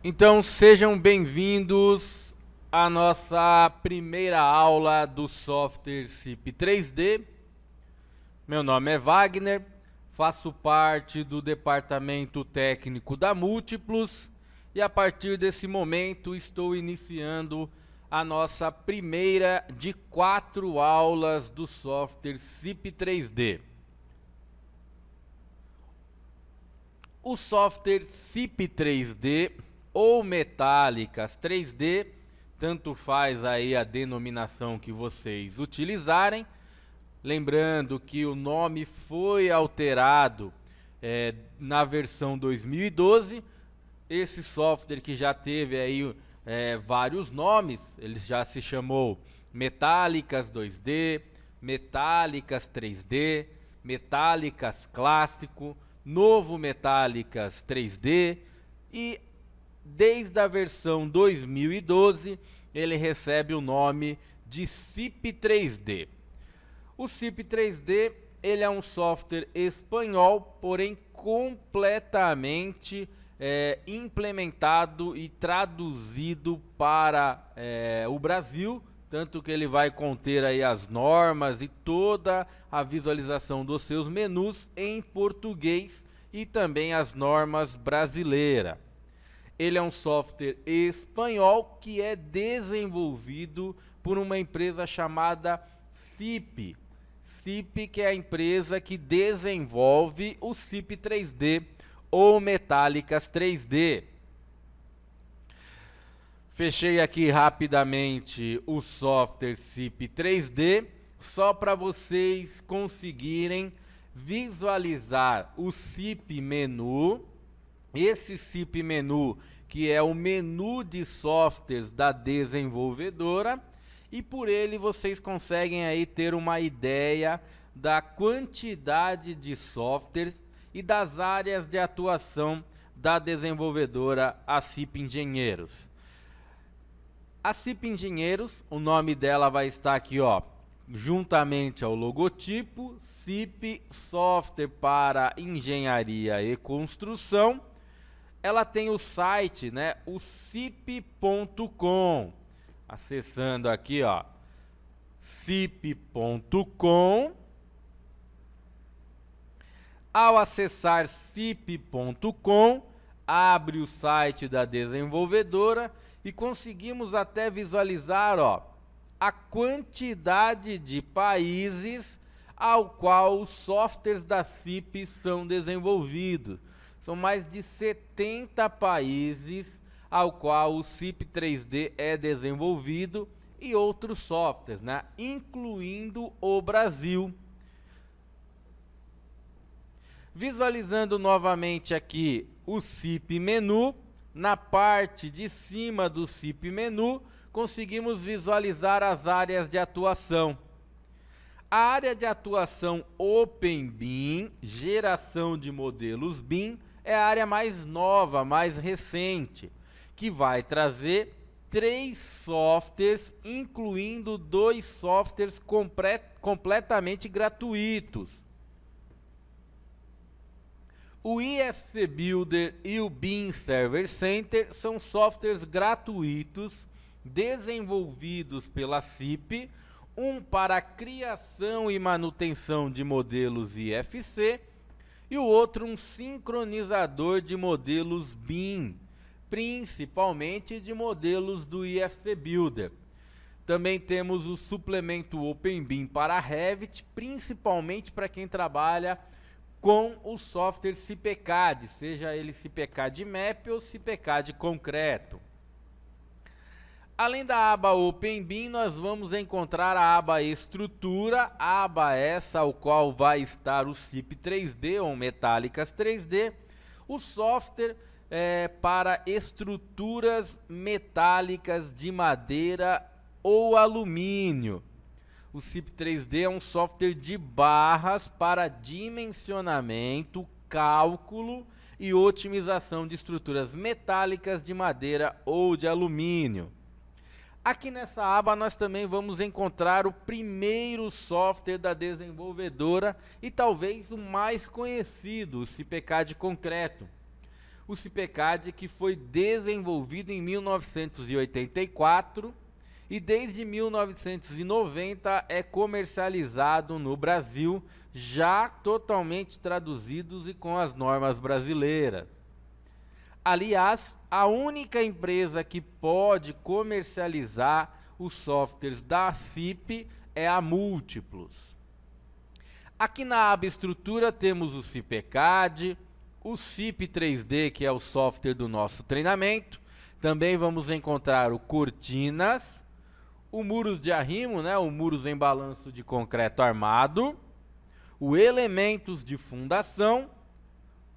Então sejam bem-vindos à nossa primeira aula do software CIP 3D. Meu nome é Wagner, faço parte do departamento técnico da Múltiplos e a partir desse momento estou iniciando a nossa primeira de 4 aulas do software CIP 3D. O software CIP 3D ou Metálicas 3D, tanto faz aí a denominação que vocês utilizarem. Lembrando que o nome foi alterado na versão 2012. Esse software que já teve aí vários nomes, ele já se chamou Metálicas 2D, Metálicas 3D, Metálicas Clássico, Novo Metálicas 3D e desde a versão 2012 ele recebe o nome de CIP 3D. O CIP 3D ele é um software espanhol, porém completamente implementado e traduzido para o Brasil, tanto que ele vai conter aí as normas e toda a visualização dos seus menus em português e também as normas brasileiras. Ele é um software espanhol que é desenvolvido por uma empresa chamada CIP. CIP, que é a empresa que desenvolve o CIP 3D ou Metálicas 3D. Fechei aqui rapidamente o software CIP 3D, só para vocês conseguirem visualizar o CIP menu. Esse CIP menu, que é o menu de softwares da desenvolvedora, e por ele vocês conseguem aí ter uma ideia da quantidade de softwares e das áreas de atuação da desenvolvedora, a CIP Engenheiros. A CIP Engenheiros, o nome dela vai estar aqui, ó, juntamente ao logotipo, CIP Software para Engenharia e Construção. Ela tem o site, né, o cip.com. Acessando aqui, ó, cip.com. Ao acessar cip.com, abre o site da desenvolvedora e conseguimos até visualizar, ó, a quantidade de países ao qual os softwares da CIP são desenvolvidos. São mais de 70 países ao qual o CIP 3D é desenvolvido e outros softwares, né, incluindo o Brasil. Visualizando novamente aqui o CIP menu, na parte de cima do CIP menu, conseguimos visualizar as áreas de atuação. A área de atuação OpenBIM, geração de modelos BIM, é a área mais nova, mais recente, que vai trazer 3 softwares, incluindo 2 softwares completamente gratuitos. O IFC Builder e o BIM Server Center são softwares gratuitos desenvolvidos pela CIP, um para criação e manutenção de modelos IFC e o outro um sincronizador de modelos BIM, principalmente de modelos do IFC Builder. Também temos o suplemento OpenBIM para Revit, principalmente para quem trabalha com o software CIPCAD, seja ele CIPCAD Map ou CIPCAD Concreto. Além da aba OpenBIM, nós vamos encontrar a aba Estrutura, aba essa ao qual vai estar o CIP 3D ou Metálicas 3D, o software para estruturas metálicas de madeira ou alumínio. O CIP 3D é um software de barras para dimensionamento, cálculo e otimização de estruturas metálicas de madeira ou de alumínio. Aqui nessa aba nós também vamos encontrar o primeiro software da desenvolvedora e talvez o mais conhecido, o CIPCAD Concreto. o CIPECAD, que foi desenvolvido em 1984 e desde 1990 é comercializado no Brasil, já totalmente traduzidos e com as normas brasileiras. Aliás, a única empresa que pode comercializar os softwares da CIP é a Múltiplos. Aqui na aba Estrutura temos o CIPECAD, o CIP 3D, que é o software do nosso treinamento. Também vamos encontrar o Cortinas, o Muros de Arrimo, né, o Muros em Balanço de Concreto Armado, o Elementos de Fundação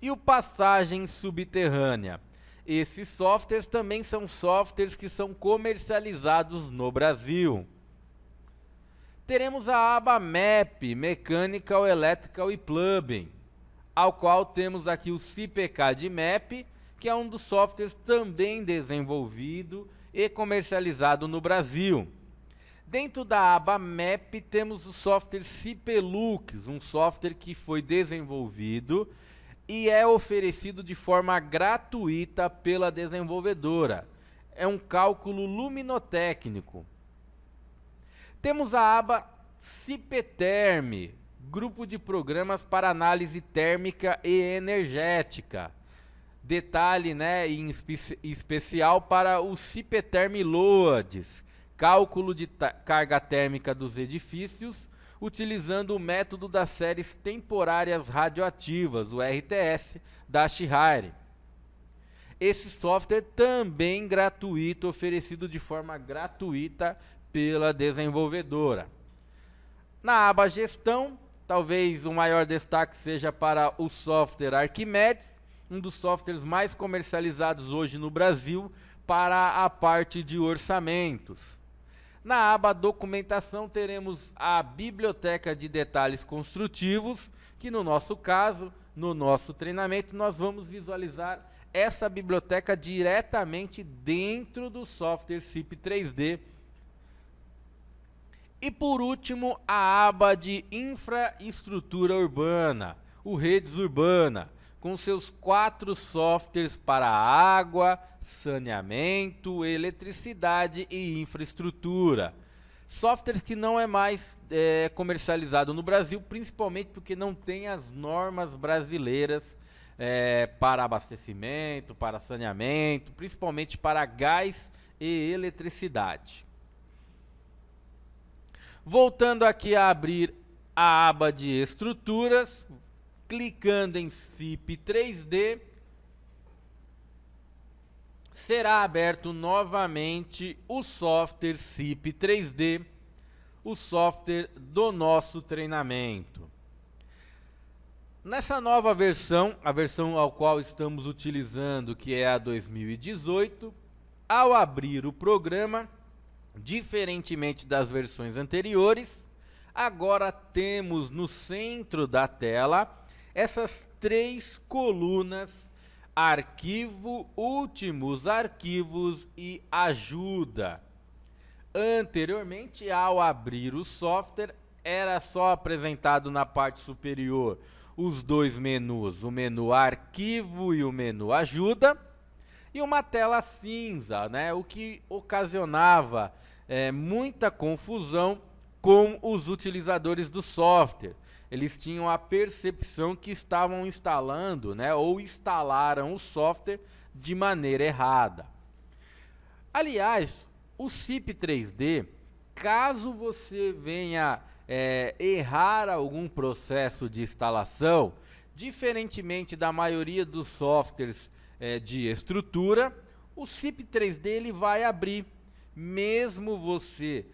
e o Passagem Subterrânea. Esses softwares também são softwares que são comercializados no Brasil. Teremos a aba MAP, Mechanical, Electrical e Plumbing, ao qual temos aqui o CIPECAD MAP, que é um dos softwares também desenvolvido e comercializado no Brasil. Dentro da aba MAP temos o software CIPELUX, um software que foi desenvolvido e é oferecido de forma gratuita pela desenvolvedora. É um cálculo luminotécnico. Temos a aba CIPETERM, grupo de programas para análise térmica e energética. Detalhe, né, em especial para o CIPETERM LOADS, cálculo de carga térmica dos edifícios, utilizando o método das séries temporárias radioativas, o RTS, da Schneider. Esse software também gratuito, oferecido de forma gratuita pela desenvolvedora. Na aba Gestão, talvez o maior destaque seja para o software Arquimedes, um dos softwares mais comercializados hoje no Brasil para a parte de orçamentos. Na aba Documentação teremos a Biblioteca de Detalhes Construtivos, que no nosso caso, no nosso treinamento, nós vamos visualizar essa biblioteca diretamente dentro do software CIP 3D. E por último, a aba de Infraestrutura Urbana, o Redes Urbana, com seus 4 softwares para água, saneamento, eletricidade e infraestrutura. Softwares que não é mais comercializado no Brasil, principalmente porque não tem as normas brasileiras para abastecimento, para saneamento, principalmente para gás e eletricidade. Voltando aqui a abrir a aba de estruturas, clicando em CIP 3D, será aberto novamente o software CIP 3D, o software do nosso treinamento. Nessa nova versão, a versão ao qual estamos utilizando, que é a 2018, ao abrir o programa, diferentemente das versões anteriores, agora temos no centro da tela essas 3 colunas: arquivo, últimos arquivos e ajuda. Anteriormente, ao abrir o software, era só apresentado na parte superior os 2 menus, o menu arquivo e o menu ajuda, e uma tela cinza, né, o que ocasionava muita confusão com os utilizadores do software. Eles tinham a percepção que estavam instalando, né, ou instalaram o software de maneira errada. Aliás, o CIP 3D, caso você venha errar algum processo de instalação, diferentemente da maioria dos softwares de estrutura, o CIP 3D ele vai abrir, mesmo você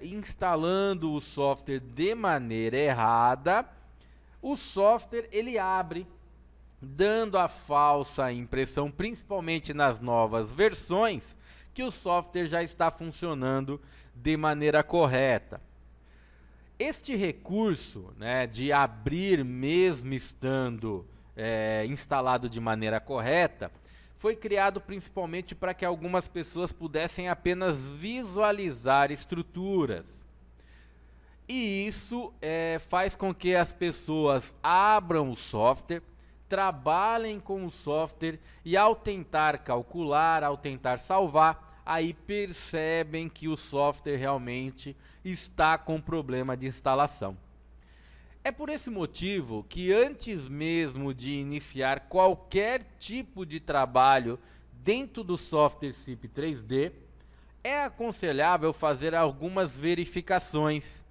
instalando o software de maneira errada, o software ele abre, dando a falsa impressão, principalmente nas novas versões, que o software já está funcionando de maneira correta. Este recurso, né, de abrir mesmo estando instalado de maneira correta, foi criado principalmente para que algumas pessoas pudessem apenas visualizar estruturas. E isso faz com que as pessoas abram o software, trabalhem com o software e ao tentar calcular, ao tentar salvar, aí percebem que o software realmente está com problema de instalação. É por esse motivo que antes mesmo de iniciar qualquer tipo de trabalho dentro do software SIP 3D, é aconselhável fazer algumas verificações,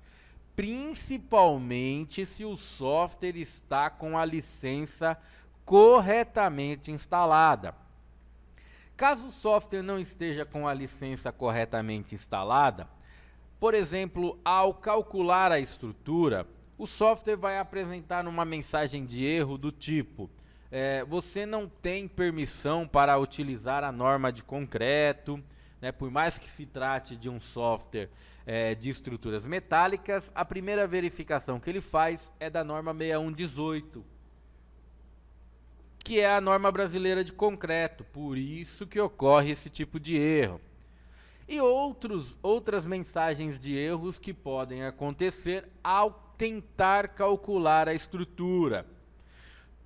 principalmente se o software está com a licença corretamente instalada. Caso o software não esteja com a licença corretamente instalada, por exemplo, ao calcular a estrutura, o software vai apresentar uma mensagem de erro do tipo: você não tem permissão para utilizar a norma de concreto, né? Por mais que se trate de um software de estruturas metálicas, a primeira verificação que ele faz é da norma 6118, que é a norma brasileira de concreto, por isso que ocorre esse tipo de erro. E outras mensagens de erros que podem acontecer ao tentar calcular a estrutura.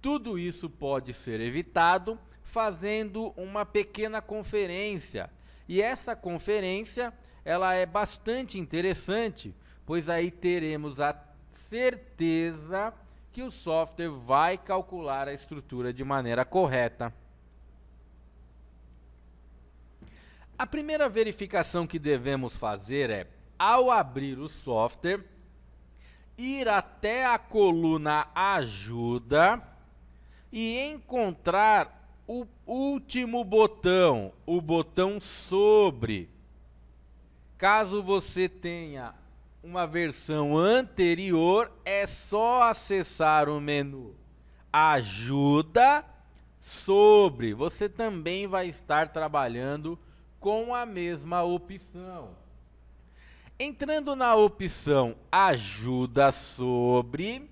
Tudo isso pode ser evitado fazendo uma pequena conferência. E essa conferência, ela é bastante interessante, pois aí teremos a certeza que o software vai calcular a estrutura de maneira correta. A primeira verificação que devemos fazer é, ao abrir o software, ir até a coluna Ajuda e encontrar o último botão, o botão Sobre. Caso você tenha uma versão anterior, é só acessar o menu Ajuda, Sobre. Você também vai estar trabalhando com a mesma opção. Entrando na opção Ajuda Sobre,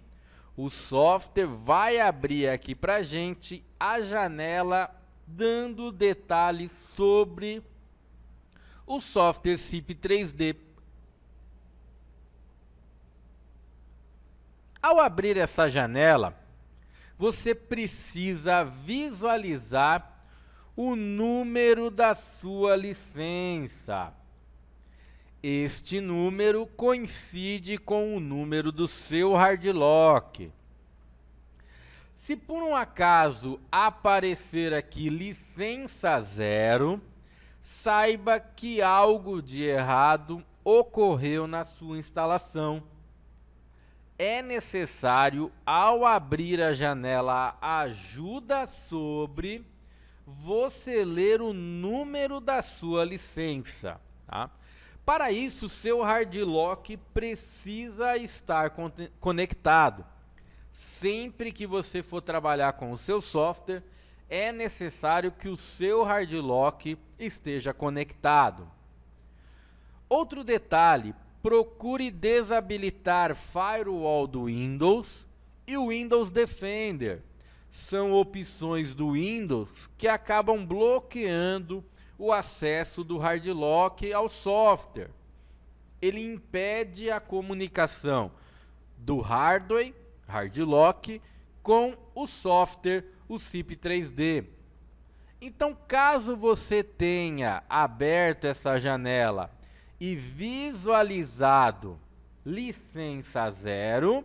o software vai abrir aqui para a gente a janela dando detalhes sobre o software SIP 3D. Ao abrir essa janela, você precisa visualizar o número da sua licença. Este número coincide com o número do seu hardlock. Se por um acaso aparecer aqui licença 0, saiba que algo de errado ocorreu na sua instalação. É necessário, ao abrir a janela Ajuda Sobre, você ler o número da sua licença, tá? Para isso, seu hardlock precisa estar conectado. Sempre que você for trabalhar com o seu software, é necessário que o seu hardlock esteja conectado. Outro detalhe, procure desabilitar Firewall do Windows e o Windows Defender. São opções do Windows que acabam bloqueando o acesso do hardlock ao software. Ele impede a comunicação do hardware, hardlock, com o software, o SIP 3D. Então, caso você tenha aberto essa janela e visualizado licença 0,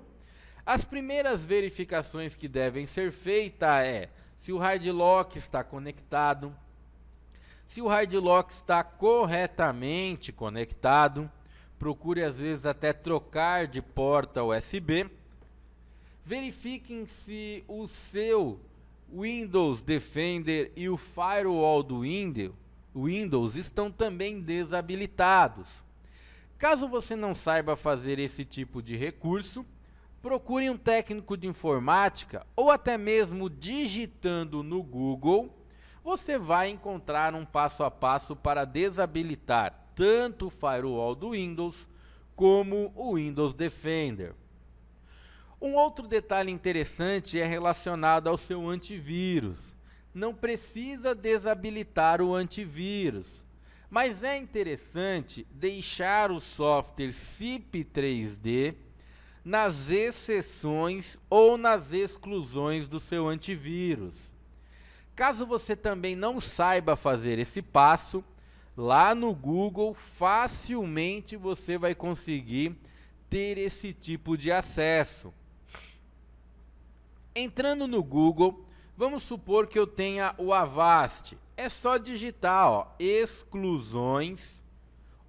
as primeiras verificações que devem ser feitas é se o hardlock está conectado, se o hardlock está corretamente conectado, procure às vezes até trocar de porta USB. Verifiquem se o seu Windows Defender e o Firewall do Windows estão também desabilitados. Caso você não saiba fazer esse tipo de recurso, procure um técnico de informática ou até mesmo digitando no Google, você vai encontrar um passo a passo para desabilitar tanto o Firewall do Windows como o Windows Defender. Um outro detalhe interessante é relacionado ao seu antivírus. Não precisa desabilitar o antivírus, mas é interessante deixar o software SIP 3D nas exceções ou nas exclusões do seu antivírus. Caso você também não saiba fazer esse passo, lá no Google facilmente você vai conseguir ter esse tipo de acesso. Entrando no Google, vamos supor que eu tenha o Avast. É só digitar, ó, exclusões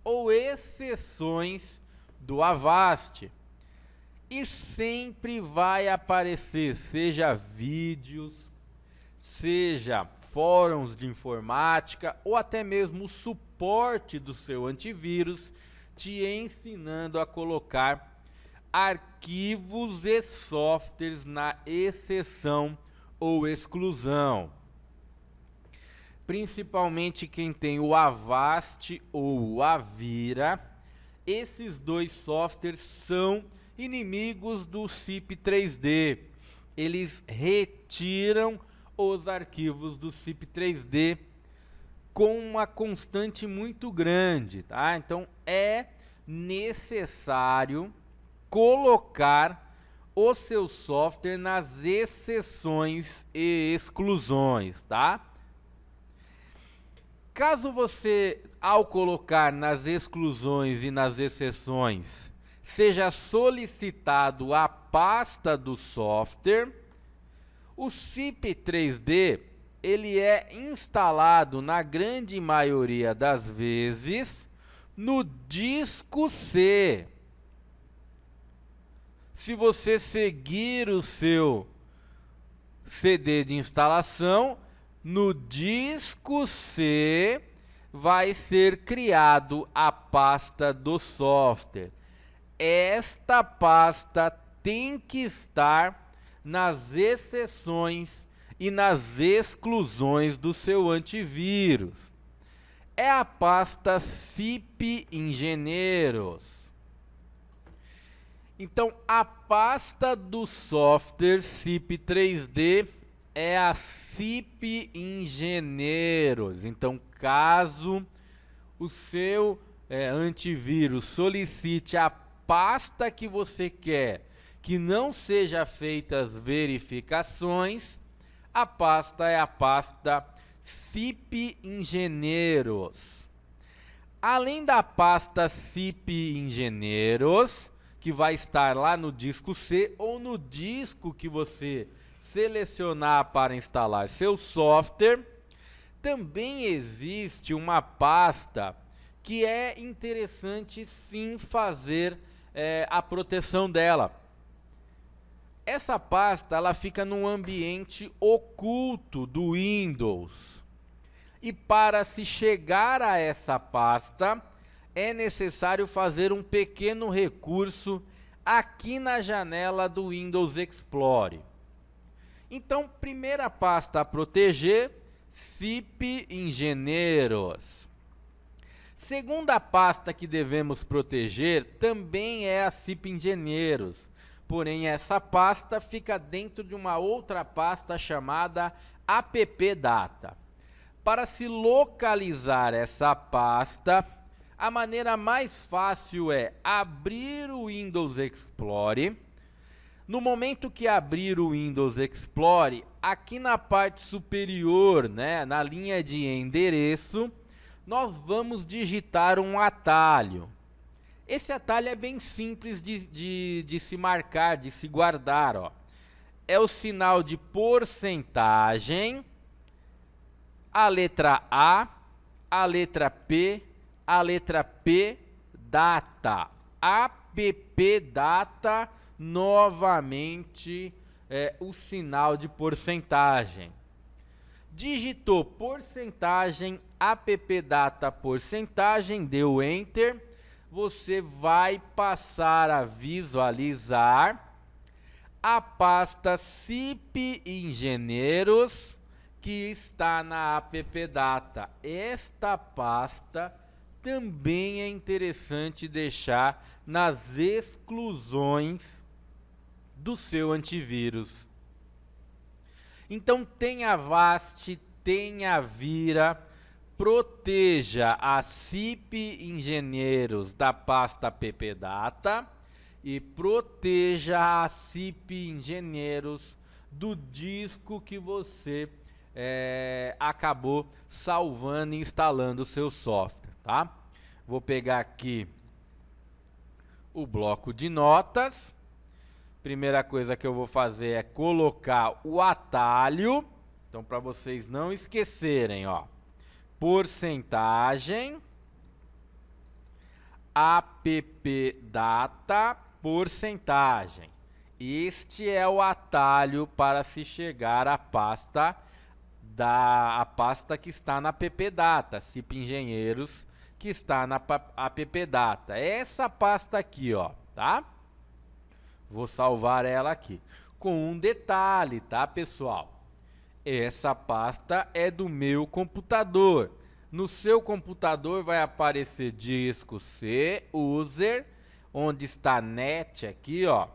ou exceções do Avast. E sempre vai aparecer, seja vídeos, seja fóruns de informática ou até mesmo o suporte do seu antivírus, te ensinando a colocar arquivos e softwares na exceção ou exclusão. Principalmente quem tem o Avast ou o Avira, esses dois softwares são inimigos do CIP3D. Eles retiram os arquivos do CIP3D com uma constante muito grande, tá? Então é necessário colocar o seu software nas exceções e exclusões, tá? Caso você, ao colocar nas exclusões e nas exceções, seja solicitado a pasta do software, o CIP3D, ele é instalado na grande maioria das vezes no disco C. Se você seguir o seu CD de instalação, no disco C vai ser criado a pasta do software. Esta pasta tem que estar nas exceções e nas exclusões do seu antivírus. É a pasta CIP Engenheiros. Então, a pasta do software CIP3D é a CIP Engenheiros. Então, caso o seu antivírus solicite a pasta que você quer que não seja feitas verificações, a pasta é a pasta CIP Engenheiros. Além da pasta CIP Engenheiros, que vai estar lá no disco C ou no disco que você selecionar para instalar seu software, também existe uma pasta que é interessante sim fazer a proteção dela. Essa pasta ela fica num ambiente oculto do Windows. E para se chegar a essa pasta, é necessário fazer um pequeno recurso aqui na janela do Windows Explorer. Então, primeira pasta a proteger, CIP Engenheiros. Segunda pasta que devemos proteger também é a CIP Engenheiros. Porém, essa pasta fica dentro de uma outra pasta chamada AppData. Para se localizar essa pasta, a maneira mais fácil é abrir o Windows Explorer. No momento que abrir o Windows Explorer, aqui na parte superior, na linha de endereço, nós vamos digitar um atalho. Esse atalho é bem simples de se marcar, de se guardar, ó. É o sinal de porcentagem, a letra A letra P, a letra P, data. AppData, novamente, o sinal de porcentagem. Digitou porcentagem, AppData porcentagem, deu Enter. Você vai passar a visualizar a pasta CIP Engenheiros que está na AppData. Esta pasta também é interessante deixar nas exclusões do seu antivírus. Então tenha Avast, tenha Vira, proteja a CIP Engenheiros da pasta AppData e proteja a CIP Engenheiros do disco que você acabou salvando e instalando o seu software, tá? Vou pegar aqui o bloco de notas. Primeira coisa que eu vou fazer é colocar o atalho. Então, para vocês não esquecerem, ó, porcentagem, appdata, porcentagem. Este é o atalho para se chegar à pasta que está na appdata, CIP Engenheiros, que está na appdata. Essa pasta aqui, ó, tá? Vou salvar ela aqui. Com um detalhe, tá, pessoal? Essa pasta é do meu computador. No seu computador vai aparecer disco C, user, onde está net aqui, ó,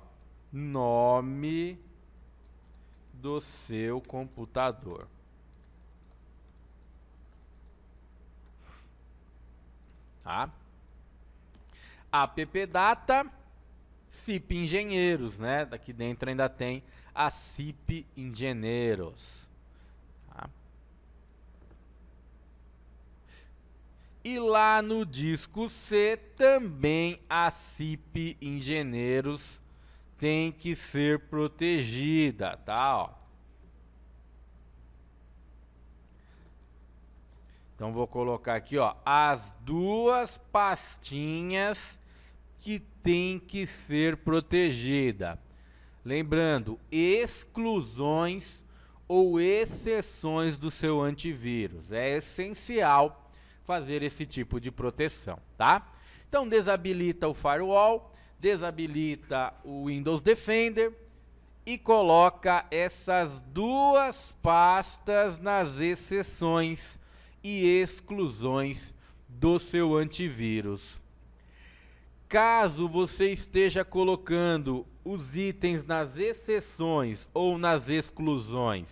nome do seu computador. Tá? Appdata, CIP Engenheiros, né? Daqui dentro ainda tem a CIP Engenheiros. Tá? E lá no disco C também a CIP Engenheiros tem que ser protegida, tá? Ó. Então vou colocar aqui, ó, as duas pastinhas que tem que ser protegida. Lembrando, exclusões ou exceções do seu antivírus. É essencial fazer esse tipo de proteção, tá? Então desabilita o firewall, desabilita o Windows Defender e coloca essas duas pastas nas exceções e exclusões do seu antivírus. Caso você esteja colocando os itens nas exceções ou nas exclusões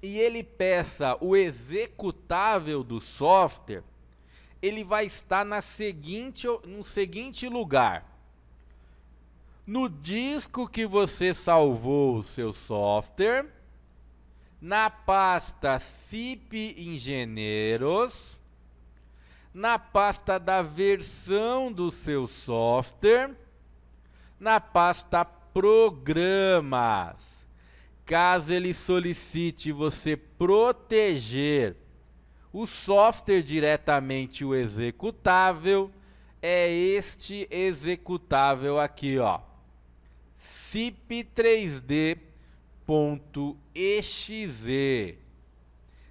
e ele peça o executável do software, ele vai estar no seguinte lugar: no disco que você salvou o seu software, na pasta CIP Engenheiros, na pasta da versão do seu software, na pasta Programas. Caso ele solicite você proteger o software diretamente, o executável, é este executável aqui, ó, cip3d.exe,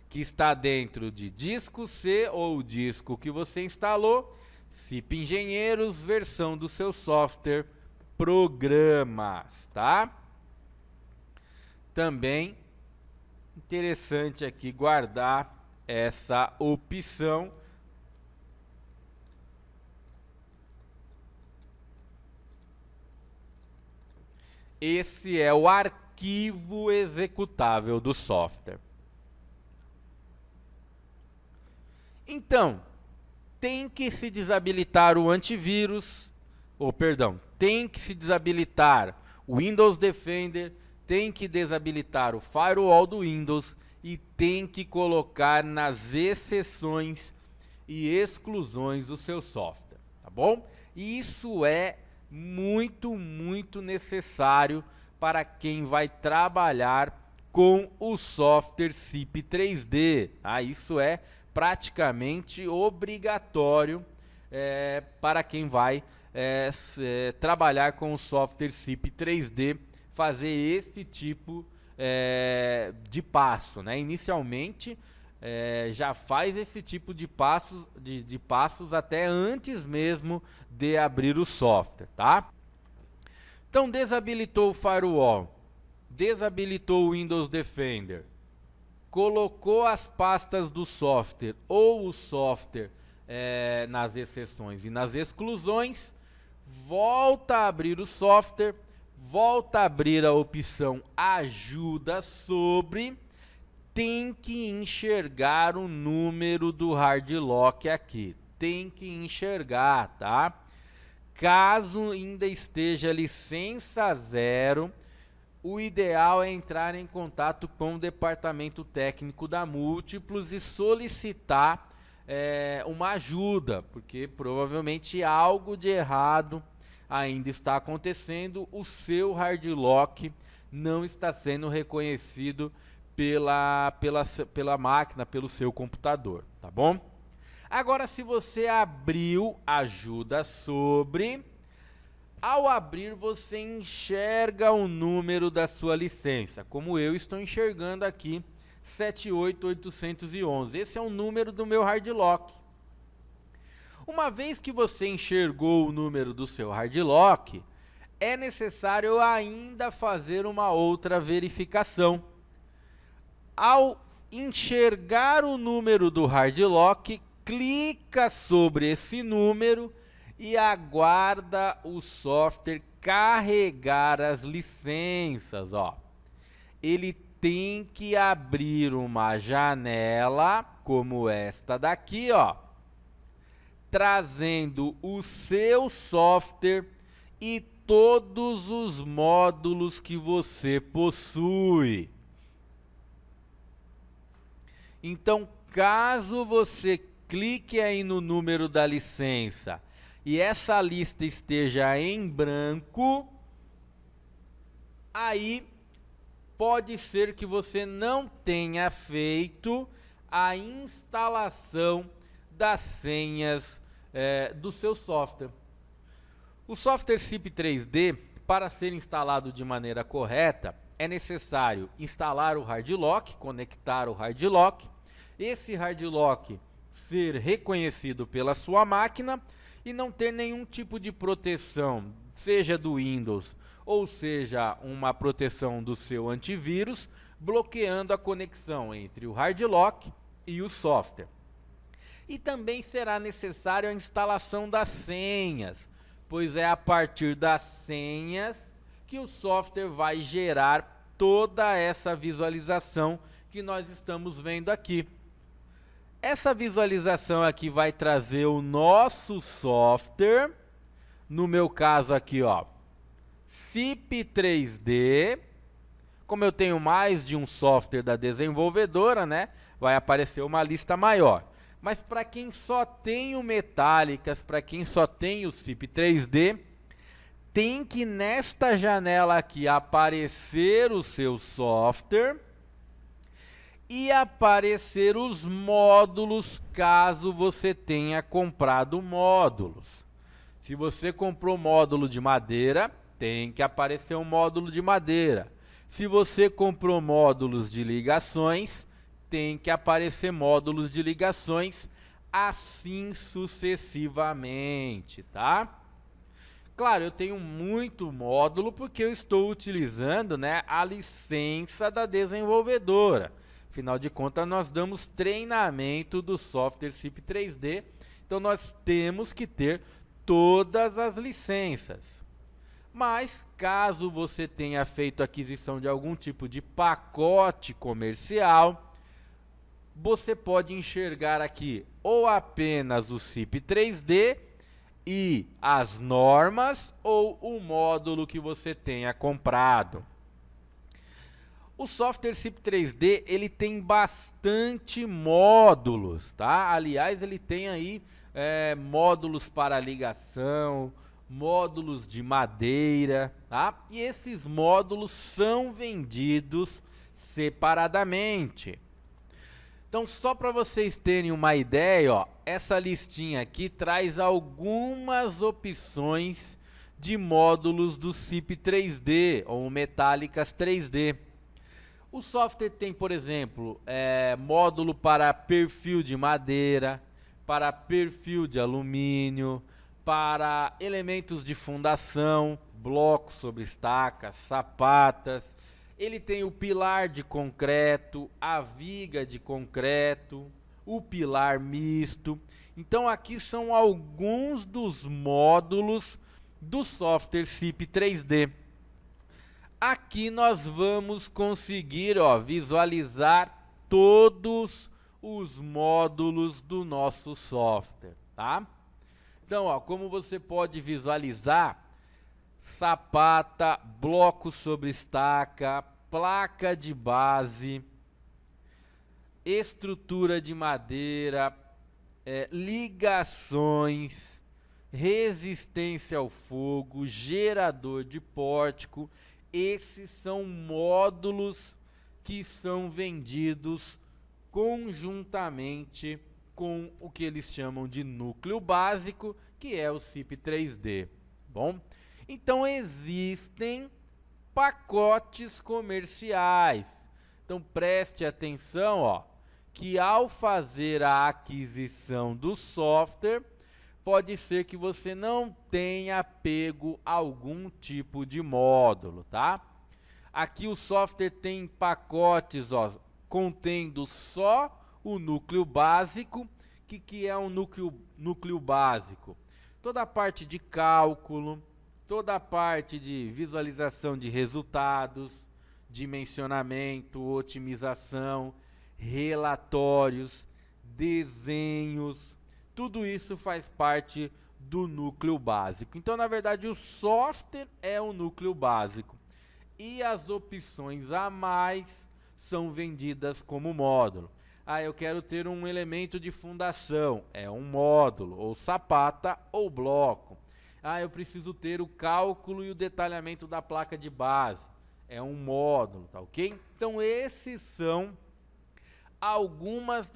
que está dentro de disco C ou disco que você instalou, CIP Engenheiros, versão do seu software, Programas, tá? Também interessante aqui guardar essa opção. Esse é o arquivo executável do software. Então, tem que se desabilitar o antivírus, tem que se desabilitar o Windows Defender, tem que desabilitar o firewall do Windows e tem que colocar nas exceções e exclusões do seu software, tá bom? E isso é muito necessário para quem vai trabalhar com o software CIP 3D, tá? Isso é praticamente obrigatório para quem vai trabalhar com o software CIP 3D, fazer esse tipo de passo, né? Inicialmente já faz esse tipo de passos até antes mesmo de abrir o software, tá? Então desabilitou o firewall, desabilitou o Windows Defender, colocou as pastas do software ou o software nas exceções e nas exclusões, volta a abrir o software, volta a abrir a opção ajuda sobre, tem que enxergar o número do hard lock aqui, tem que enxergar, tá? Caso ainda esteja licença zero, o ideal é entrar em contato com o departamento técnico da Múltiplos e solicitar uma ajuda, porque provavelmente algo de errado ainda está acontecendo, o seu hard lock não está sendo reconhecido pela máquina, pelo seu computador, tá bom? Agora, se você abriu ajuda sobre, ao abrir você enxerga o número da sua licença, como eu estou enxergando aqui, 78811. Esse é o número do meu hard lock. Uma vez que você enxergou o número do seu hard lock, é necessário ainda fazer uma outra verificação. Ao enxergar o número do hard lock, clica sobre esse número e aguarda o software carregar as licenças, ó. Ele tem que abrir uma janela como esta daqui, ó, trazendo o seu software e todos os módulos que você possui. Então, caso você clique aí no número da licença e essa lista esteja em branco, aí pode ser que você não tenha feito a instalação das senhas do seu software. O software SIP 3D, para ser instalado de maneira correta, é necessário instalar o hard lock, conectar o hard lock, esse hard lock ser reconhecido pela sua máquina e não ter nenhum tipo de proteção, seja do Windows ou seja uma proteção do seu antivírus, bloqueando a conexão entre o hard lock e o software. E também será necessário a instalação das senhas, pois é a partir das senhas que o software vai gerar toda essa visualização que nós estamos vendo aqui. Essa visualização aqui vai trazer o nosso software, no meu caso aqui, ó, SIP 3D. Como eu tenho mais de um software da desenvolvedora, né, vai aparecer uma lista maior. Mas para quem só tem o Metallicas, para quem só tem o SIP 3D, tem que nesta janela aqui aparecer o seu software e aparecer os módulos, caso você tenha comprado módulos. Se você comprou módulo de madeira, tem que aparecer um módulo de madeira. Se você comprou módulos de ligações, tem que aparecer módulos de ligações, assim sucessivamente, tá? Claro, eu tenho muito módulo porque eu estou utilizando, né, a licença da desenvolvedora. Afinal de contas, nós damos treinamento do software SIP 3D, então nós temos que ter todas as licenças. Mas, caso você tenha feito aquisição de algum tipo de pacote comercial, você pode enxergar aqui ou apenas o SIP 3D e as normas ou o módulo que você tenha comprado. O software SIP 3D, ele tem bastante módulos, tá? Aliás, ele tem aí módulos para ligação, módulos de madeira, tá? E esses módulos são vendidos separadamente. Então, só para vocês terem uma ideia, ó, essa listinha aqui traz algumas opções de módulos do SIP 3D ou Metallicas 3D. O software tem, por exemplo, módulo para perfil de madeira, para perfil de alumínio, para elementos de fundação, blocos sobre estacas, sapatas. Ele tem o pilar de concreto, a viga de concreto, o pilar misto. Então aqui são alguns dos módulos do software SIP 3D. Aqui nós vamos conseguir, ó, visualizar todos os módulos do nosso software, tá? Então, ó, como você pode visualizar, sapata, bloco sobre estaca, placa de base, estrutura de madeira, ligações, resistência ao fogo, gerador de pórtico. Esses são módulos que são vendidos conjuntamente com o que eles chamam de núcleo básico, que é o CIP 3D. Bom, então existem pacotes comerciais. Então preste atenção, ó, que ao fazer a aquisição do software, pode ser que você não tenha pego algum tipo de módulo, tá? Aqui o software tem pacotes, ó, contendo só o núcleo básico. O que é um núcleo básico? Toda a parte de cálculo, toda a parte de visualização de resultados, dimensionamento, otimização, relatórios, desenhos, tudo isso faz parte do núcleo básico. Então, na verdade, o software é o núcleo básico e as opções a mais são vendidas como módulo. Ah, eu quero ter um elemento de fundação, é um módulo, ou sapata ou bloco. Ah, eu preciso ter o cálculo e o detalhamento da placa de base, é um módulo, tá ok? Então essas são algumas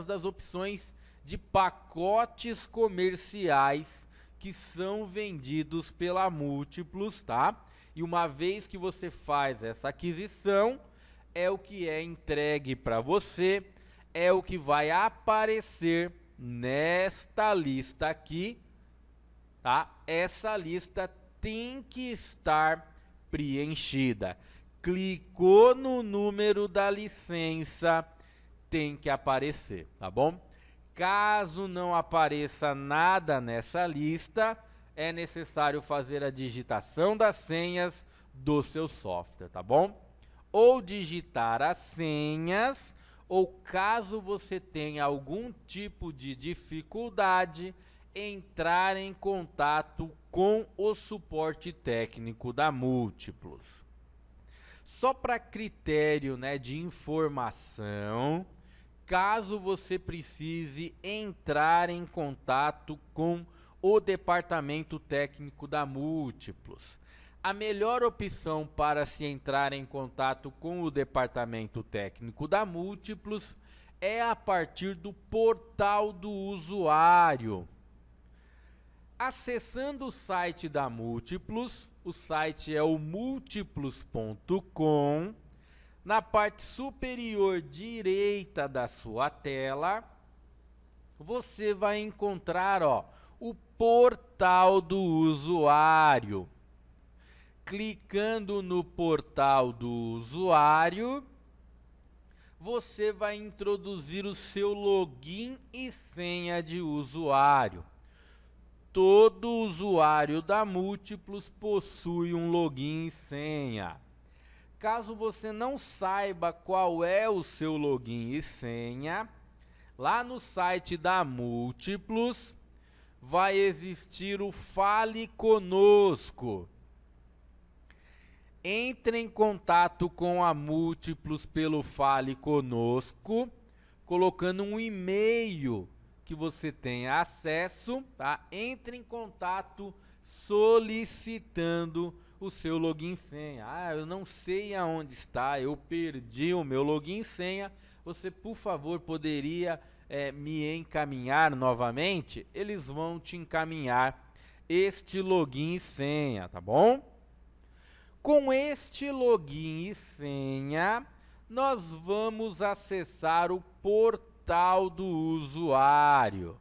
das opções de pacotes comerciais que são vendidos pela Múltiplos, tá? E uma vez que você faz essa aquisição, é o que é entregue para você, é o que vai aparecer nesta lista aqui, tá? Essa lista tem que estar preenchida. Clicou no número da licença, tem que aparecer, tá bom? Caso não apareça nada nessa lista, é necessário fazer a digitação das senhas do seu software, tá bom? Ou digitar as senhas, ou caso você tenha algum tipo de dificuldade, entrar em contato com o suporte técnico da Múltiplos. Só para critério, né, de informação, caso você precise entrar em contato com o departamento técnico da Múltiplos, a melhor opção para se entrar em contato com o departamento técnico da Múltiplos é a partir do portal do usuário. Acessando o site da Múltiplos, o site é o multiplos.com. Na parte superior direita da sua tela, você vai encontrar, ó, o portal do usuário. Clicando no portal do usuário, você vai introduzir o seu login e senha de usuário. Todo usuário da Múltiplos possui um login e senha. Caso você não saiba qual é o seu login e senha, lá no site da Múltiplos vai existir o Fale Conosco. Entre em contato com a Múltiplos pelo Fale Conosco, colocando um e-mail que você tenha acesso, tá? Entre em contato solicitando o seu login e senha. Ah, eu não sei aonde está, eu perdi o meu login e senha. Você, por favor, poderia me encaminhar novamente? Eles vão te encaminhar este login e senha, tá bom? Com este login e senha, nós vamos acessar o portal do usuário.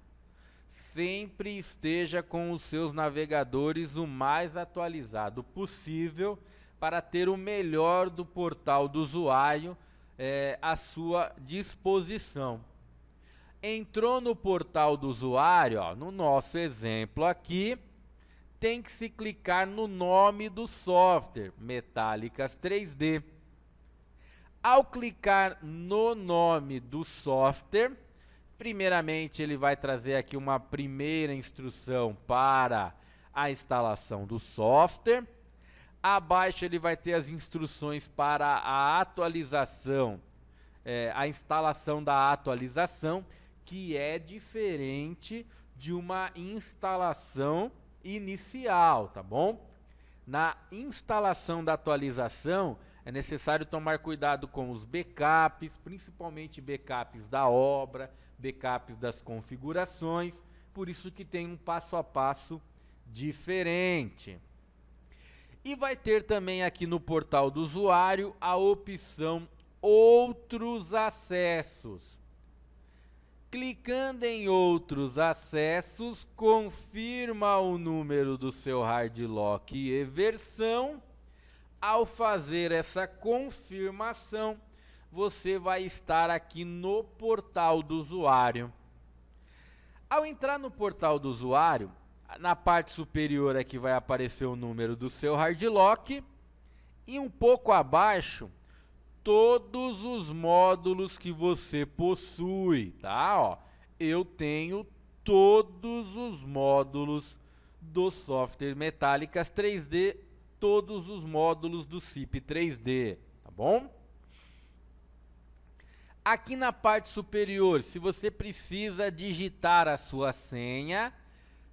Sempre esteja com os seus navegadores o mais atualizado possível para ter o melhor do portal do usuário à sua disposição. Entrou no portal do usuário, ó, no nosso exemplo aqui, tem que se clicar no nome do software, Metálicas 3D. Ao clicar no nome do software, Primeiramente, ele vai trazer aqui uma primeira instrução para a instalação do software. Abaixo ele vai ter as instruções para a atualização, a instalação da atualização, que é diferente de uma instalação inicial, tá bom? Na instalação da atualização, é necessário tomar cuidado com os backups, principalmente backups da obra, backups das configurações, por isso que tem um passo a passo diferente. E vai ter também aqui no portal do usuário a opção Outros Acessos. Clicando em Outros Acessos, confirma o número do seu hard lock e versão. Ao fazer essa confirmação, você vai estar aqui no portal do usuário. Ao entrar no portal do usuário, na parte superior aqui vai aparecer o número do seu hard lock e um pouco abaixo todos os módulos que você possui, tá? Ó, eu tenho todos os módulos do software Metallicas 3D, todos os módulos do SIP 3D, tá bom? Aqui na parte superior, se você precisa digitar a sua senha,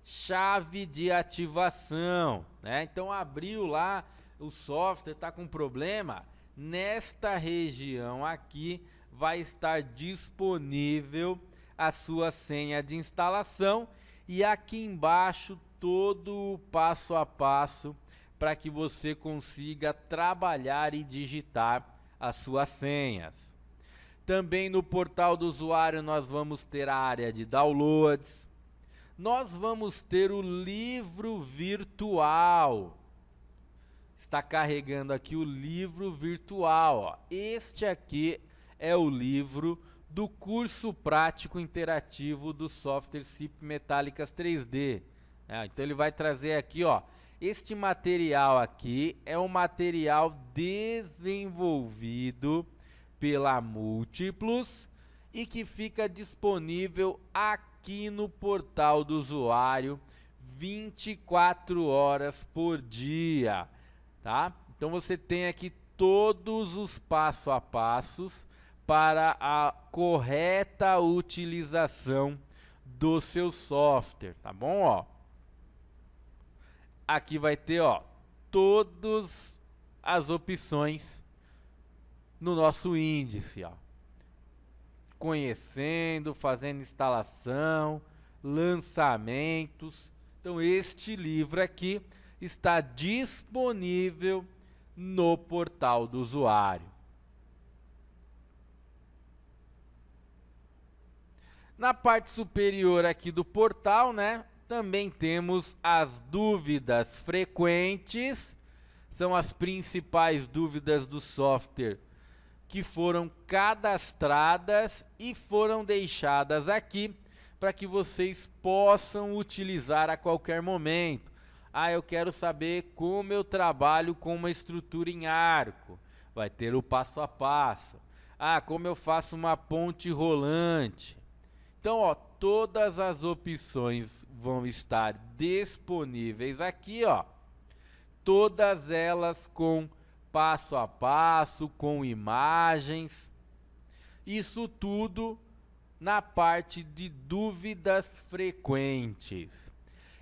chave de ativação, né? Então abriu lá, o software está com problema, nesta região aqui vai estar disponível a sua senha de instalação e aqui embaixo todo o passo a passo para que você consiga trabalhar e digitar as suas senhas. Também no portal do usuário nós vamos ter a área de downloads, nós vamos ter o livro virtual. Está carregando aqui o livro virtual, ó. Este aqui é o livro do curso prático interativo do software SIP Metallicas 3D. Então ele vai trazer aqui, ó, este material aqui é um material desenvolvido pela Múltiplos e que fica disponível aqui no portal do usuário 24 horas por dia. Tá? Então você tem aqui todos os passo a passos para a correta utilização do seu software, tá bom? Ó, aqui vai ter, ó, todas as opções no nosso índice, ó. Conhecendo, fazendo instalação, lançamentos. Então este livro aqui está disponível no portal do usuário. Na parte superior aqui do portal, né, também temos as dúvidas frequentes, são as principais dúvidas do software que foram cadastradas e foram deixadas aqui para que vocês possam utilizar a qualquer momento. Ah, eu quero saber como eu trabalho com uma estrutura em arco. Vai ter o passo a passo. Ah, como eu faço uma ponte rolante. Então, ó, todas as opções vão estar disponíveis aqui, ó. Todas elas com passo a passo, com imagens. Isso tudo na parte de dúvidas frequentes.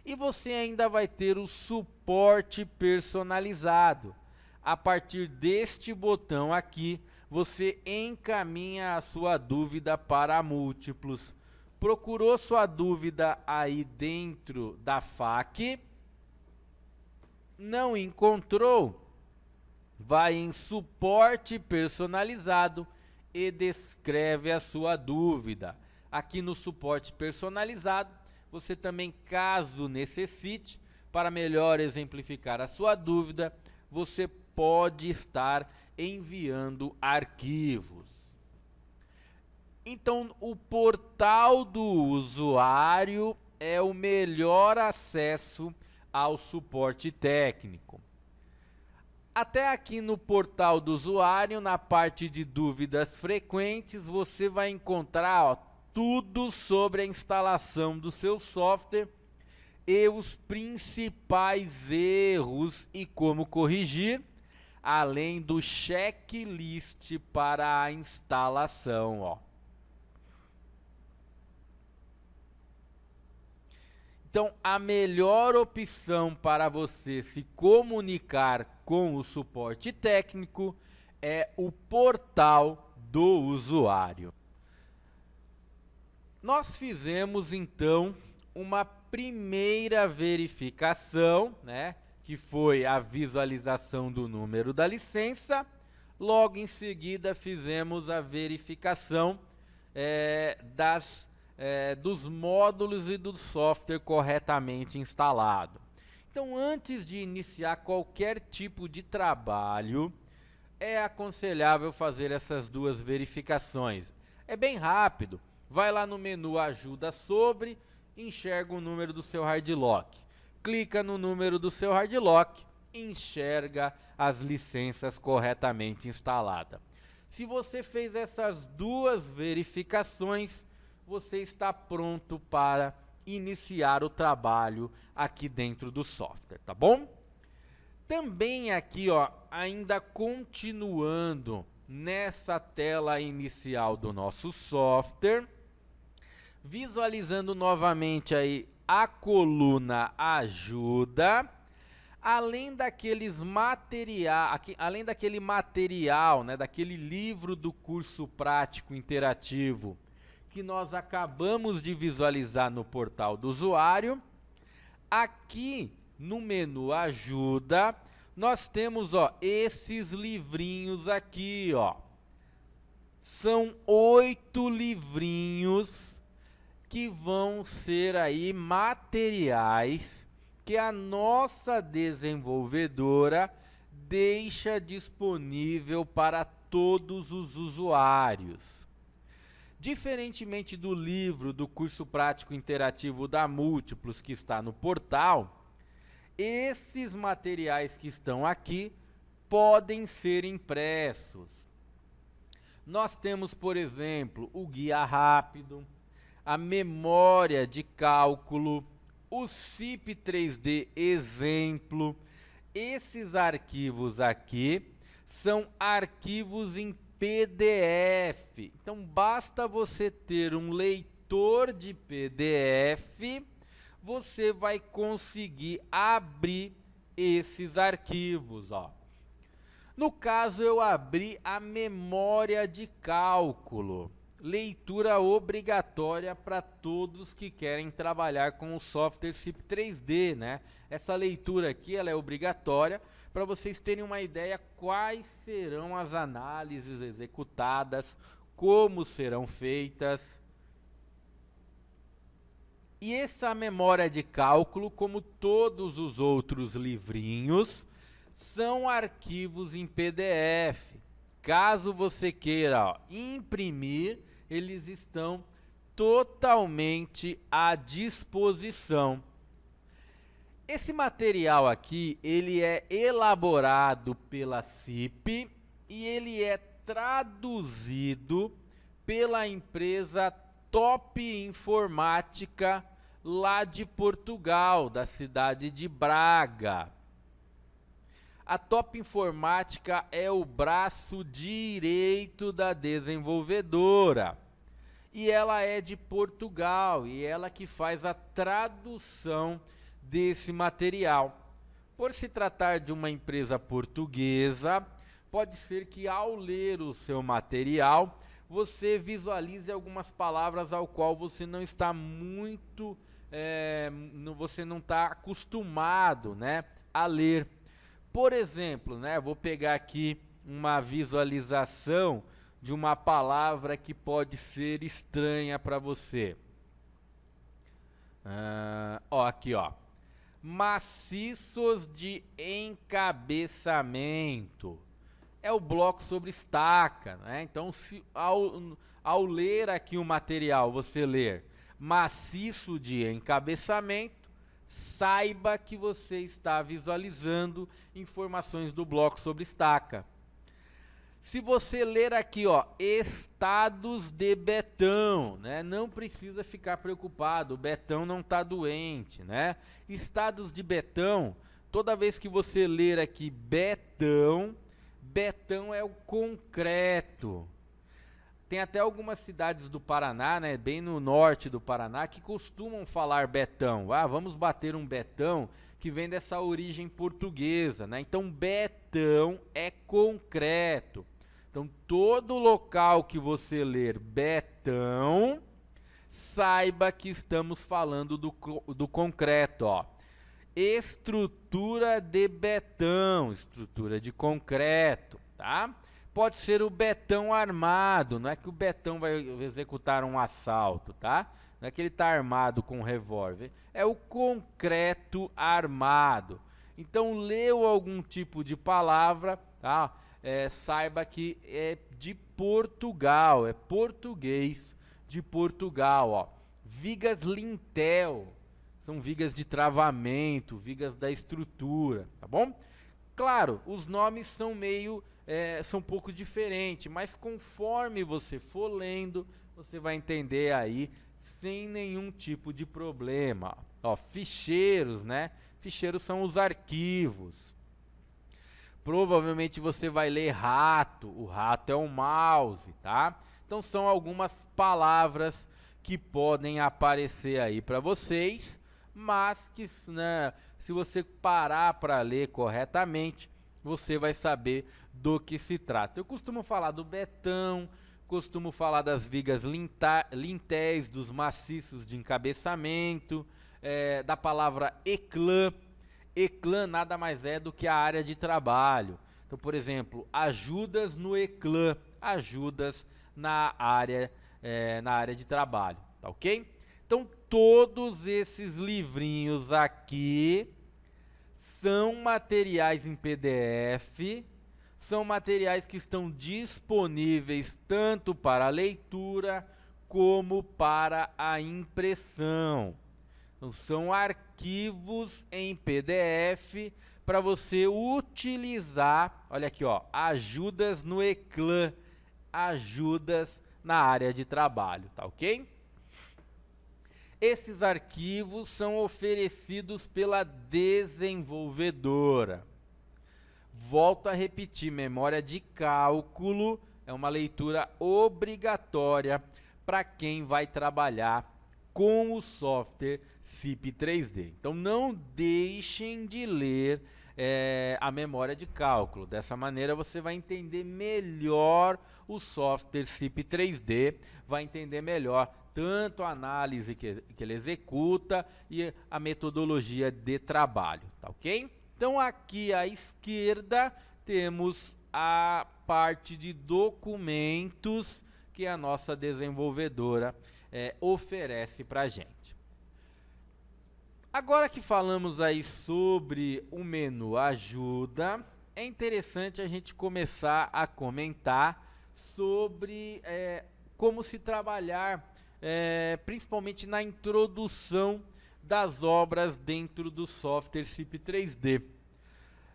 E você ainda vai ter o suporte personalizado. A partir deste botão aqui, você encaminha a sua dúvida para a Múltiplos. Procurou sua dúvida aí dentro da FAQ? Não encontrou? Vai em suporte personalizado e descreve a sua dúvida. Aqui no suporte personalizado, você também, caso necessite, para melhor exemplificar a sua dúvida, você pode estar enviando arquivos. Então, o portal do usuário é o melhor acesso ao suporte técnico. Até aqui no portal do usuário, na parte de dúvidas frequentes, você vai encontrar, ó, tudo sobre a instalação do seu software e os principais erros e como corrigir, além do checklist para a instalação, ó. Então, a melhor opção para você se comunicar com o suporte técnico é o portal do usuário. Nós fizemos, então, uma primeira verificação, né, que foi a visualização do número da licença. Logo em seguida, fizemos a verificação dos módulos e do software corretamente instalado. Então, antes de iniciar qualquer tipo de trabalho, é aconselhável fazer essas duas verificações. É bem rápido. Vai lá no menu Ajuda sobre, enxerga o número do seu hardlock. Clica no número do seu hardlock, enxerga as licenças corretamente instaladas. Se você fez essas duas verificações, você está pronto para iniciar o trabalho aqui dentro do software, tá bom? Também aqui, ó, ainda continuando nessa tela inicial do nosso software, visualizando novamente aí a coluna Ajuda, além daquele material, né, daquele livro do curso prático interativo que nós acabamos de visualizar no portal do usuário, aqui no menu Ajuda, nós temos, ó, esses livrinhos aqui, ó. São 8 livrinhos que vão ser aí materiais que a nossa desenvolvedora deixa disponível para todos os usuários. Diferentemente do livro do curso prático interativo da Múltiplos que está no portal, esses materiais que estão aqui podem ser impressos. Nós temos, por exemplo, o guia rápido, a memória de cálculo, o CIP 3D exemplo. Esses arquivos aqui são arquivos em PDF. Então, basta você ter um leitor de PDF, você vai conseguir abrir esses arquivos, ó. No caso, eu abri a memória de cálculo. Leitura obrigatória para todos que querem trabalhar com o software CIP 3D, né? Essa leitura aqui, ela é obrigatória para vocês terem uma ideia quais serão as análises executadas, como serão feitas. E essa memória de cálculo, como todos os outros livrinhos, são arquivos em PDF. Caso você queira, ó, imprimir, eles estão totalmente à disposição. Esse material aqui, ele é elaborado pela CIP e ele é traduzido pela empresa Top Informática lá de Portugal, da cidade de Braga. A Top Informática é o braço direito da desenvolvedora e ela é de Portugal e ela que faz a tradução desse material. Por se tratar de uma empresa portuguesa, pode ser que ao ler o seu material, você visualize algumas palavras ao qual você não está muito, você não está acostumado, né, a ler. Por exemplo, né, vou pegar aqui uma visualização de uma palavra que pode ser estranha para você. Ó, aqui, ó. Maciços de encabeçamento. É o bloco sobre estaca, né? Então, ao ler aqui o material, você ler maciço de encabeçamento, saiba que você está visualizando informações do bloco sobre estaca. Se você ler aqui, ó, estados de Betão, né? Não precisa ficar preocupado, o Betão não está doente, né? Estados de Betão, toda vez que você ler aqui Betão, Betão é o concreto. Tem até algumas cidades do Paraná, né, bem no norte do Paraná, que costumam falar Betão. Ah, vamos bater um Betão, que vem dessa origem portuguesa, né? Então, Betão é concreto. Então, todo local que você ler Betão, saiba que estamos falando do concreto, ó. Estrutura de betão, estrutura de concreto, tá? Pode ser o betão armado, não é que o betão vai executar um assalto, tá? Não é que ele está armado com um revólver, é o concreto armado. Então, leu algum tipo de palavra, tá? Saiba que é de Portugal, é português de Portugal, ó. Vigas lintel, são vigas de travamento, vigas da estrutura, tá bom? Claro, os nomes são são um pouco diferentes, mas conforme você for lendo, você vai entender aí sem nenhum tipo de problema. Ó, ficheiros, né? Ficheiros são os arquivos. Provavelmente você vai ler rato, o rato é o mouse, tá? Então são algumas palavras que podem aparecer aí para vocês, mas que, né, se você parar para ler corretamente, você vai saber do que se trata. Eu costumo falar do betão, costumo falar das vigas lintéis, dos maciços de encabeçamento, da palavra eclã. Eclã nada mais é do que a área de trabalho. Então, por exemplo, ajudas no eclã, ajudas na área de trabalho, tá ok? Então, todos esses livrinhos aqui são materiais em PDF, são materiais que estão disponíveis tanto para a leitura como para a impressão. Então, são arquivos em PDF para você utilizar. Olha aqui, ó, ajudas no eclã, ajudas na área de trabalho, tá ok? Esses arquivos são oferecidos pela desenvolvedora. Volto a repetir, memória de cálculo é uma leitura obrigatória para quem vai trabalhar com o software CIP 3D. Então não deixem de ler a memória de cálculo. Dessa maneira você vai entender melhor o software CIP 3D, vai entender melhor tanto a análise que ele executa e a metodologia de trabalho, tá ok? Então aqui à esquerda temos a parte de documentos que a nossa desenvolvedora oferece para a gente. Agora que falamos aí sobre o menu ajuda, é interessante a gente começar a comentar sobre como se trabalhar, principalmente na introdução das obras dentro do software CIP 3D.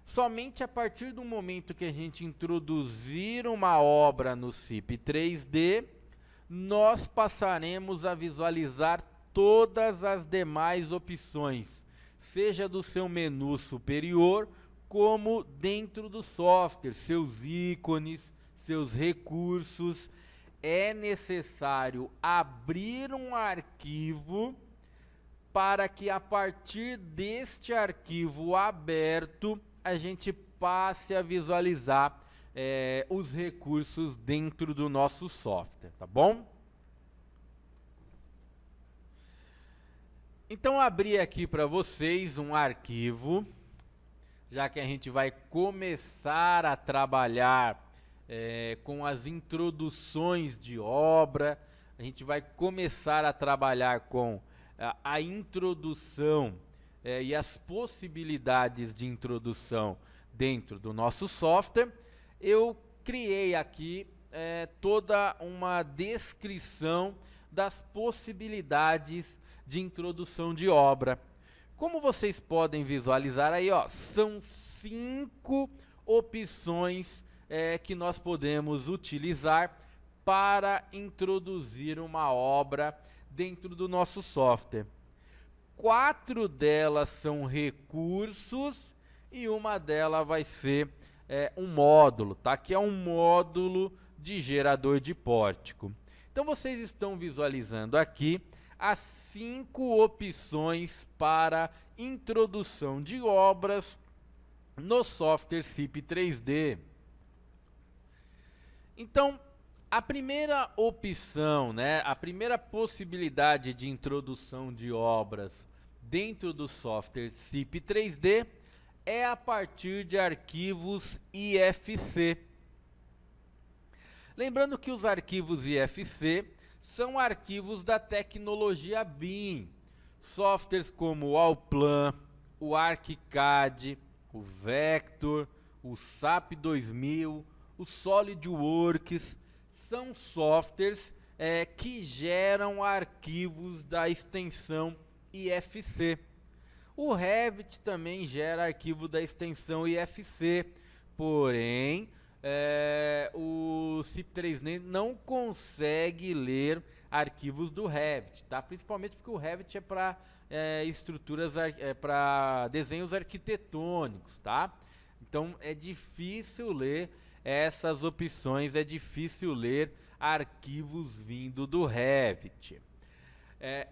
Somente a partir do momento que a gente introduzir uma obra no CIP 3D, nós passaremos a visualizar todas as demais opções, seja do seu menu superior, como dentro do software, seus ícones, seus recursos. É necessário abrir um arquivo para que a partir deste arquivo aberto, a gente passe a visualizar os recursos dentro do nosso software, tá bom? Então, abri aqui para vocês um arquivo, já que a gente vai começar a trabalhar com as introduções de obra, a gente vai começar a trabalhar com a introdução e as possibilidades de introdução dentro do nosso software. Eu criei aqui toda uma descrição das possibilidades de introdução de obra. Como vocês podem visualizar aí, ó, são 5 opções que nós podemos utilizar para introduzir uma obra dentro do nosso software. 4 delas são recursos e uma delas vai ser um módulo, tá? Que é um módulo de gerador de pórtico. Então vocês estão visualizando aqui as 5 opções para introdução de obras no software SIP 3D. Então, a primeira opção, né, a primeira possibilidade de introdução de obras dentro do software SIP 3D é a partir de arquivos IFC. Lembrando que os arquivos IFC são arquivos da tecnologia BIM, softwares como o Allplan, o ArchiCAD, o Vector, o SAP 2000, o SolidWorks, são softwares que geram arquivos da extensão IFC. O Revit também gera arquivo da extensão IFC, porém o SIP 3D não consegue ler arquivos do Revit, tá? Principalmente porque o Revit é para estruturas, para desenhos arquitetônicos, tá? Então é difícil ler essas opções, é difícil ler arquivos vindo do Revit.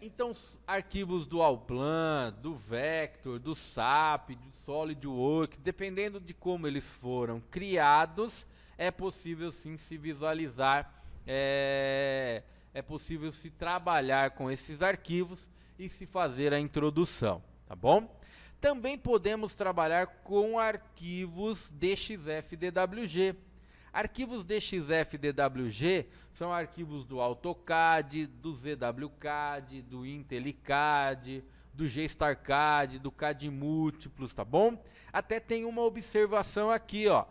Então, arquivos do Allplan, do Vector, do SAP, do SolidWorks, dependendo de como eles foram criados, é possível sim se visualizar, é possível se trabalhar com esses arquivos e se fazer a introdução, tá bom? Também podemos trabalhar com arquivos DXF-DWG. Arquivos DXF-DWG são arquivos do AutoCAD, do ZWCAD, do IntelliCAD, do GStarCAD, do CAD Múltiplos, tá bom? Até tem uma observação aqui, ó.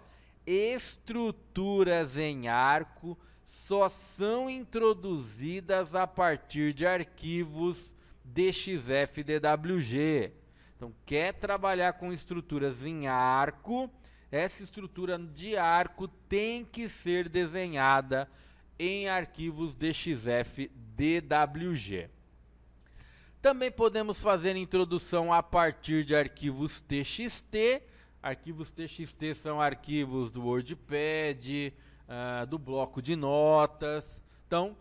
Estruturas em arco só são introduzidas a partir de arquivos DXF-DWG. Então, quer trabalhar com estruturas em arco, essa estrutura de arco tem que ser desenhada em arquivos DXF-DWG. Também podemos fazer introdução a partir de arquivos TXT. Arquivos TXT são arquivos do WordPad, do bloco de notas. Então,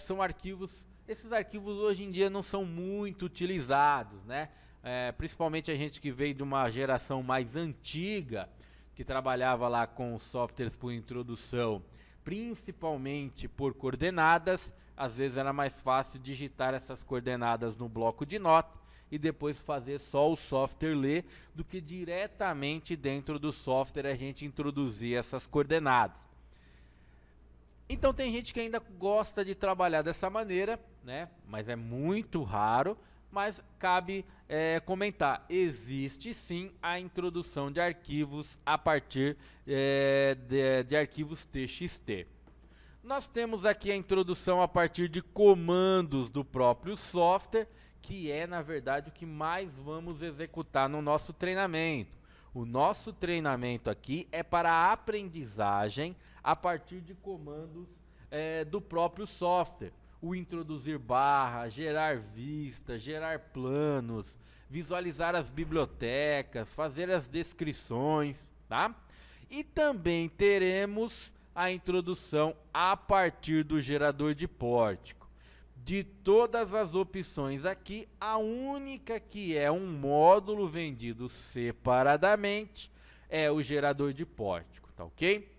são arquivos. Esses arquivos hoje em dia não são muito utilizados, né? Principalmente a gente que veio de uma geração mais antiga, que trabalhava lá com softwares por introdução, principalmente por coordenadas. Às vezes era mais fácil digitar essas coordenadas no bloco de nota e depois fazer só o software ler, do que diretamente dentro do software a gente introduzir essas coordenadas. Então tem gente que ainda gosta de trabalhar dessa maneira, né? Mas é muito raro. Mas cabe comentar, existe sim a introdução de arquivos a partir de arquivos TXT. Nós temos aqui a introdução a partir de comandos do próprio software, que é na verdade o que mais vamos executar no nosso treinamento. O nosso treinamento aqui é para a aprendizagem a partir de comandos do próprio software. O introduzir barra, gerar vista, gerar planos, visualizar as bibliotecas, fazer as descrições, tá? E também teremos a introdução a partir do gerador de pórtico. De todas as opções aqui, a única que é um módulo vendido separadamente é o gerador de pórtico, tá ok?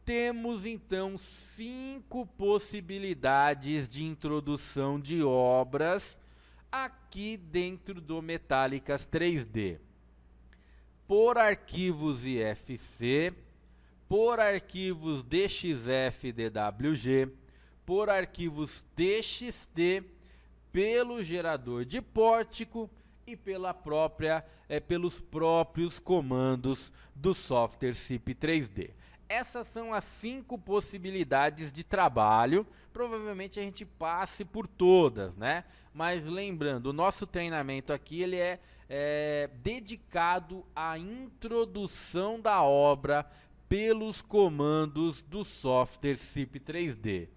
Temos então 5 possibilidades de introdução de obras aqui dentro do Metallicas 3D. Por arquivos IFC, por arquivos DXF-DWG, por arquivos TXT, pelo gerador de pórtico e pelos próprios comandos do software SIP 3D. Essas são as 5 possibilidades de trabalho. Provavelmente a gente passe por todas, né? Mas lembrando, o nosso treinamento aqui ele é dedicado à introdução da obra pelos comandos do software CIP 3D.